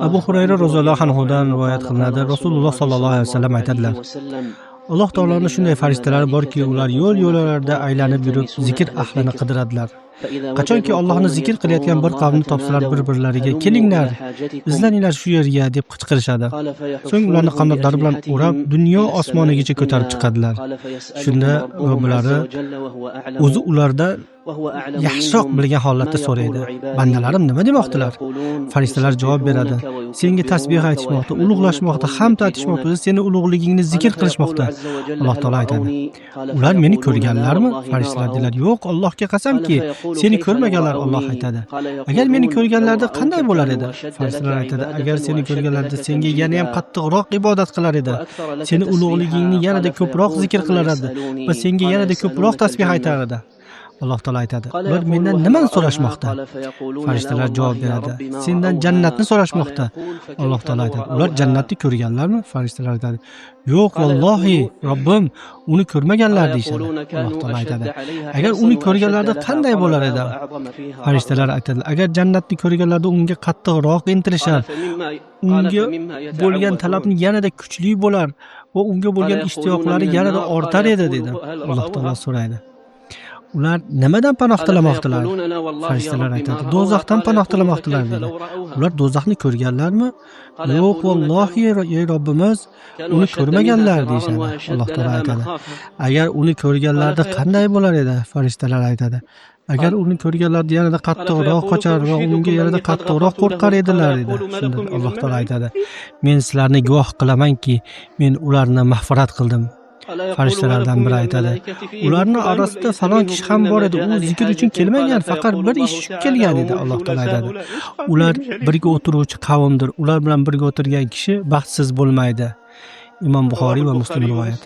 Abu Hurayra roziyallohu anhudan rivoyat qilinadi. Rasululloh sollallohu alayhi vasallam aytadilar: Alloh taoloning shunday farishtalari borki, ular yo'l-yo'llarda aylanib yurib, zikr ahlini qidiradilar. Qachonki Allohni zikr qilayotgan bir qavmni topsalar, bir-birlariga kelinglar, izlaninglar shu yerga deb qichqirishadi. So'ng ularni qanotlar bilan o'rab, dunyo osmonigacha ko'tarib chiqadilar. Shunda Robbilari o'zi ularda yaxshiroq bilgan holatda so'raydi: bandalarim nima demoqdilar? Farishtalar javob beradi: senga tasbih aytishmoqda, ulug'lashmoqda, hamd aytishmoqda, seni ulug'ligingni zikr qilishmoqda. Alloh taolo aytadi: ular meni ko'rganlarmi? Farishtalar dedilar: yo'q, Allohga qasamki, seni ko'rmaganlar. Alloh aytadi: agar meni ko'rganlarida qanday bo'lar edi? Farishtalar aytadi: agar seni ko'rganlarida senga yana ham qattiqroq ibodat qilar edi, seni ulug'ligingni yanada ko'proq zikr qilar edi va senga yanada ko'proq tasbih aytar edi. Alloh taolo aytadi: ular mendan nimani so'rashmoqda? Farishtalar javob beradi: sendan jannatni so'rashmoqda. Alloh taolo aytadi: ular jannatni ko'rganlarmi? Farishtalar aytadi: yo'q, vallohi Robbim, uni ko'rmaganlar deyishadi. Alloh taolo aytadi: agar uni ko'rganlarida qanday bo'lar edi? Farishtalar aytadi: agar jannatni ko'rganlarida unga qattiqroq intilishar, unga bo'lgan talabni yanada kuchli bo'lar va unga bo'lgan ishtiyoqlari yanada ortar edi dedi. Alloh taolo so'raydi: ular nimadan panoh tilamoqdilar? Farishtalar aytadi: do'zaxdan panoh tilamoqdilar dedi. Ular do'zaxni ko'rganlarmi? Yo'q, vallohi ey Robbimiz, uni ko'rmaganlar deyishadi. Alloh taolo aytadi: agar uni ko'rganlarida qanday bo'lar edi? Farishtalar aytadi: agar uni ko'rganlarida yanada qattiqroq qochar va unga yanada qattiqroq qo'rqar edilar dedi. Shunda Alloh taolo aytadi: men sizlarni guvoh qilamanki, men ularni mag'firat qildim. Farishtalardan biri aytadi: ularning orasida falon kishi ham bor edi, u zikr uchun kelmagan, faqat bir ish uchun kelgan edi. Alloh taolo aytadi: ular birga o'tiruvchi qavmdir, ular bilan birga o'tirgan kishi baxtsiz bo'lmaydi. Imom Buxoriy va Muslim rivoyat.